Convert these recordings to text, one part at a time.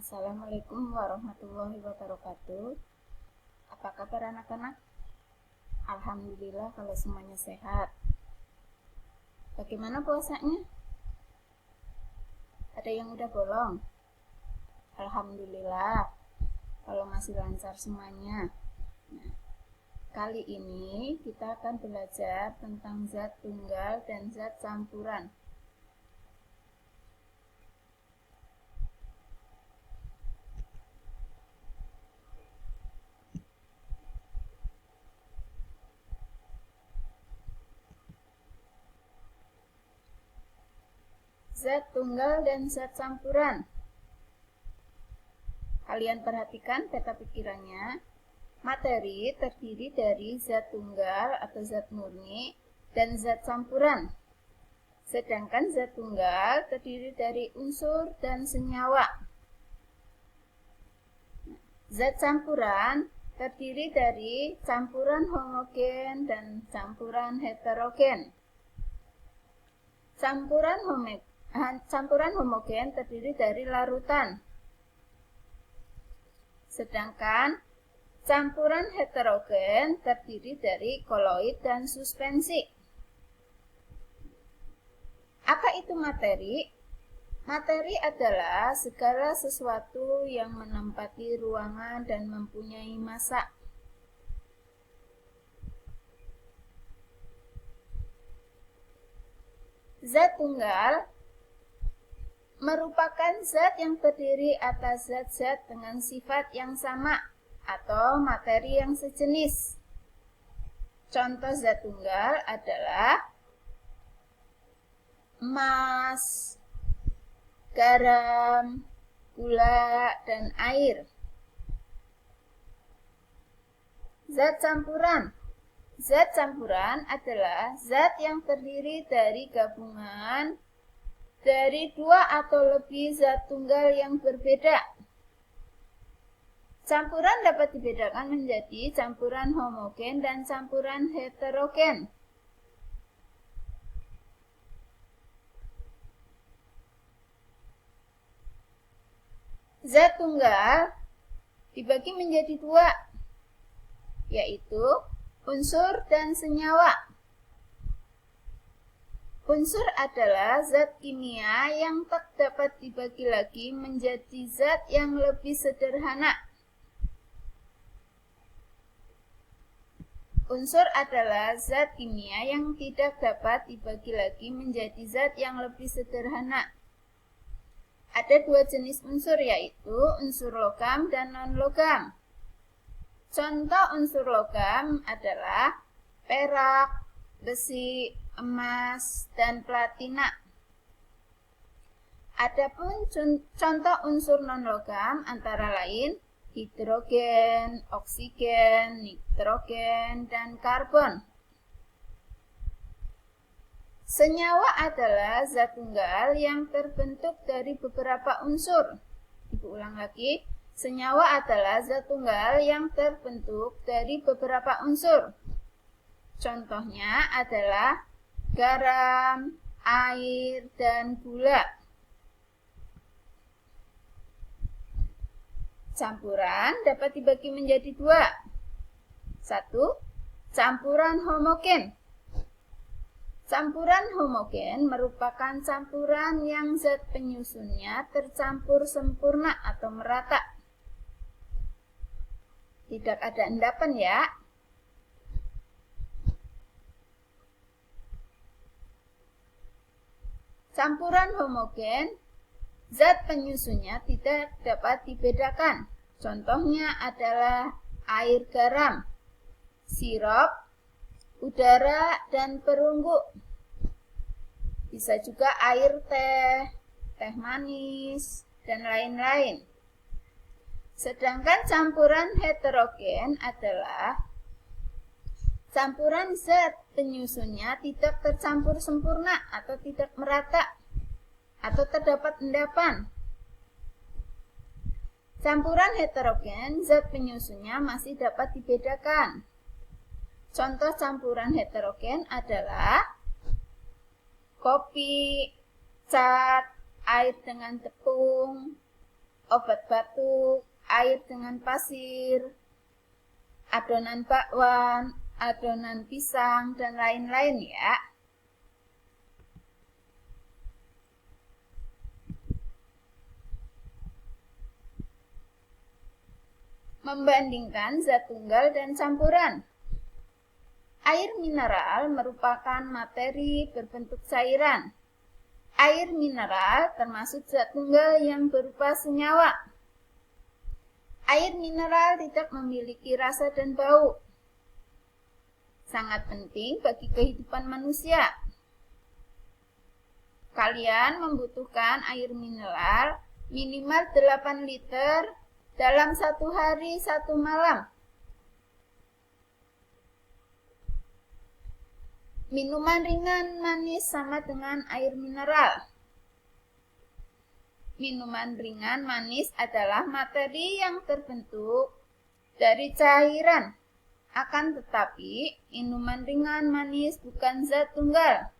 Assalamualaikum warahmatullahi wabarakatuh. Apa kabar anak-anak? Alhamdulillah kalau semuanya sehat. Bagaimana puasanya? Ada yang udah bolong? Alhamdulillah kalau masih lancar semuanya. Nah, kali ini kita akan belajar tentang zat tunggal dan zat campuran. Zat tunggal dan zat campuran. Kalian perhatikan peta pikirannya. Materi terdiri dari zat tunggal atau zat murni dan zat campuran. Sedangkan zat tunggal terdiri dari unsur dan senyawa. Zat campuran terdiri dari campuran homogen dan campuran heterogen. Campuran homogen terdiri dari larutan. Sedangkan campuran heterogen terdiri dari koloid dan suspensi. Apa itu materi? Materi adalah segala sesuatu yang menempati ruangan dan mempunyai massa. Zat tunggal merupakan zat yang terdiri atas zat-zat dengan sifat yang sama atau materi yang sejenis. Contoh zat tunggal adalah emas, garam, gula, dan air. Zat campuran. Zat campuran adalah zat yang terdiri dari gabungan dari dua atau lebih zat tunggal yang berbeda. Campuran dapat dibedakan menjadi campuran homogen dan campuran heterogen. Zat tunggal dibagi menjadi dua, yaitu unsur dan senyawa. Unsur adalah zat kimia yang tak dapat dibagi lagi menjadi zat yang lebih sederhana. Unsur adalah zat kimia yang tidak dapat dibagi lagi menjadi zat yang lebih sederhana. Ada dua jenis unsur, yaitu unsur logam dan non-logam. Contoh unsur logam adalah perak, besi, emas, dan platina. Adapun contoh unsur non-logam antara lain hidrogen, oksigen, nitrogen, dan karbon. Senyawa adalah zat tunggal yang terbentuk dari beberapa unsur. Ibu ulang lagi. Senyawa adalah zat tunggal yang terbentuk dari beberapa unsur. Contohnya adalah garam, air, dan gula. Campuran dapat dibagi menjadi dua. Satu, campuran homogen. Campuran homogen merupakan campuran yang zat penyusunnya tercampur sempurna atau merata. Tidak ada endapan ya. Campuran homogen, zat penyusunnya tidak dapat dibedakan. Contohnya adalah air garam, sirup, udara, dan perunggu. Bisa juga air teh, teh manis, dan lain-lain. Sedangkan campuran heterogen adalah campuran zat penyusunnya tidak tercampur sempurna atau tidak merata, atau terdapat endapan. Campuran heterogen, zat penyusunnya masih dapat dibedakan. Contoh campuran heterogen adalah kopi, cat, air dengan tepung, obat batuk, air dengan pasir, adonan bakwan, adonan pisang, dan lain-lain ya. Membandingkan zat tunggal dan campuran. Air mineral merupakan materi berbentuk cairan. Air mineral termasuk zat tunggal yang berupa senyawa. Air mineral tidak memiliki rasa dan bau. Sangat penting bagi kehidupan manusia. Kalian membutuhkan air mineral minimal 8 liter dalam 1 hari 1 malam. Minuman ringan manis sama dengan air mineral. Minuman ringan manis adalah materi yang terbentuk dari cairan. Akan tetapi, minuman ringan manis bukan zat tunggal.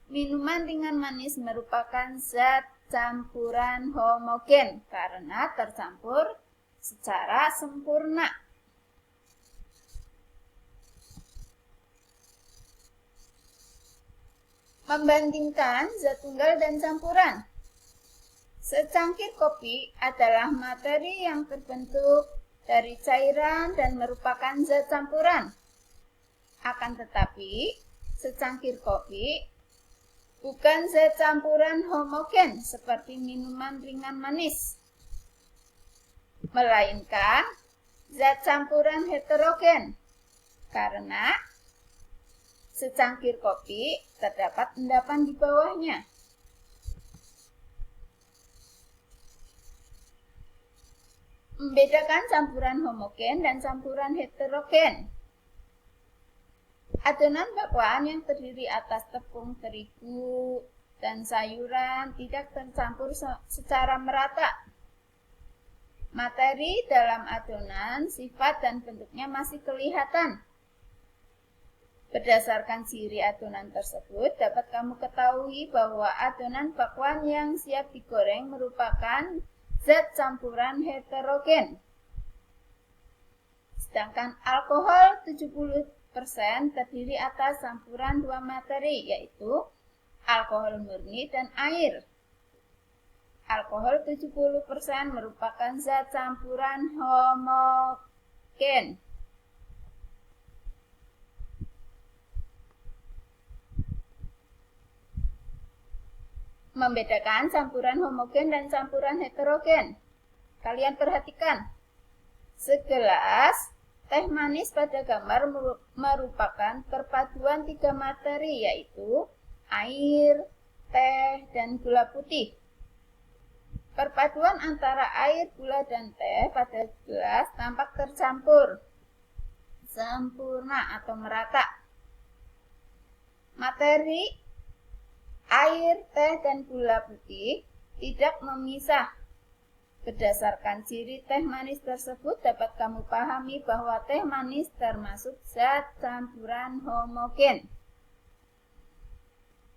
Minuman ringan manis merupakan zat campuran homogen karena tercampur secara sempurna. Membandingkan zat tunggal dan campuran. Secangkir kopi adalah materi yang terbentuk dari cairan dan merupakan zat campuran. Akan tetapi, secangkir kopi bukan zat campuran homogen seperti minuman ringan manis, melainkan zat campuran heterogen karena secangkir kopi terdapat endapan di bawahnya. Membedakan campuran homogen dan campuran heterogen. Adonan bakwan yang terdiri atas tepung terigu dan sayuran tidak tercampur secara merata. Materi dalam adonan, sifat dan bentuknya masih kelihatan. Berdasarkan ciri adonan tersebut, dapat kamu ketahui bahwa adonan bakwan yang siap digoreng merupakan zat campuran heterogen. Sedangkan alkohol 70% terdiri atas campuran 2 materi, yaitu alkohol murni dan air. Alkohol 70% merupakan zat campuran homogen. Membedakan campuran homogen dan campuran heterogen. Kalian perhatikan. Segelas teh manis pada gambar merupakan perpaduan 3 materi, yaitu air, teh, dan gula putih. Perpaduan antara air, gula, dan teh pada gelas tampak tercampur sempurna atau merata. Materi air, teh, dan gula putih tidak memisah. Berdasarkan ciri teh manis tersebut dapat kamu pahami bahwa teh manis termasuk zat campuran homogen.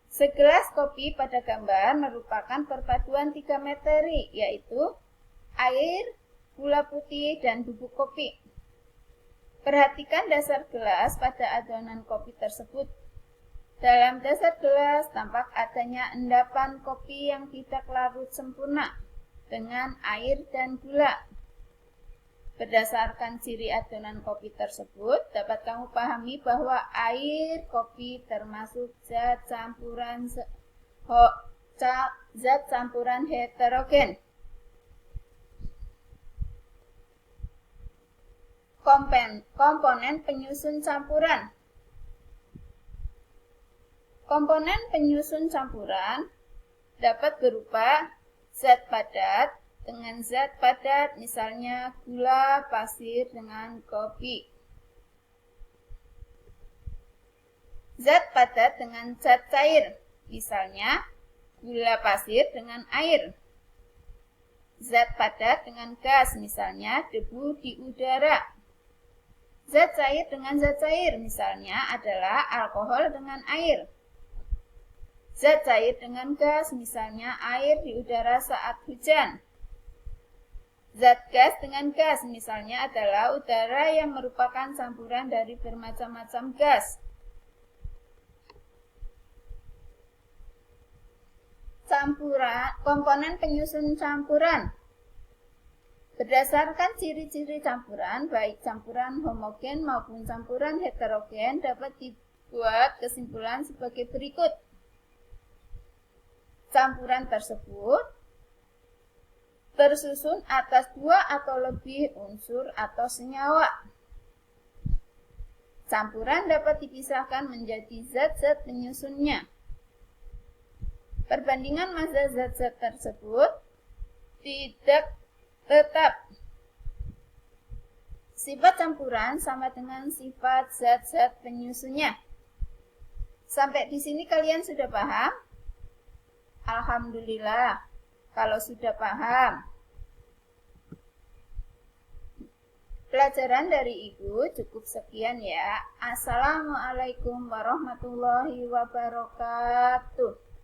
Segelas kopi pada gambar merupakan perpaduan 3 materi, yaitu air, gula putih, dan bubuk kopi. Perhatikan dasar gelas pada adonan kopi tersebut. Dalam dasar gelas tampak adanya endapan kopi yang tidak larut sempurna dengan air dan gula. Berdasarkan ciri adonan kopi tersebut, dapat kamu pahami bahwa air kopi termasuk zat campuran heterogen. Komponen penyusun campuran. Komponen penyusun campuran dapat berupa zat padat dengan zat padat, misalnya gula pasir dengan kopi. Zat padat dengan zat cair, misalnya gula pasir dengan air. Zat padat dengan gas, misalnya debu di udara. Zat cair dengan zat cair, misalnya adalah alkohol dengan air. Zat cair dengan gas, misalnya air di udara saat hujan. Zat gas dengan gas misalnya adalah udara yang merupakan campuran dari bermacam-macam gas. Campuran, komponen penyusun campuran. Berdasarkan ciri-ciri campuran, baik campuran homogen maupun campuran heterogen, dapat dibuat kesimpulan sebagai berikut. Campuran tersebut tersusun atas 2 atau lebih unsur atau senyawa. Campuran dapat dipisahkan menjadi zat-zat penyusunnya. Perbandingan massa zat-zat tersebut tidak tetap. Sifat campuran sama dengan sifat zat-zat penyusunnya. Sampai di sini kalian sudah paham? Alhamdulillah. Kalau sudah paham. Pelajaran dari Ibu cukup sekian ya. Assalamualaikum warahmatullahi wabarakatuh.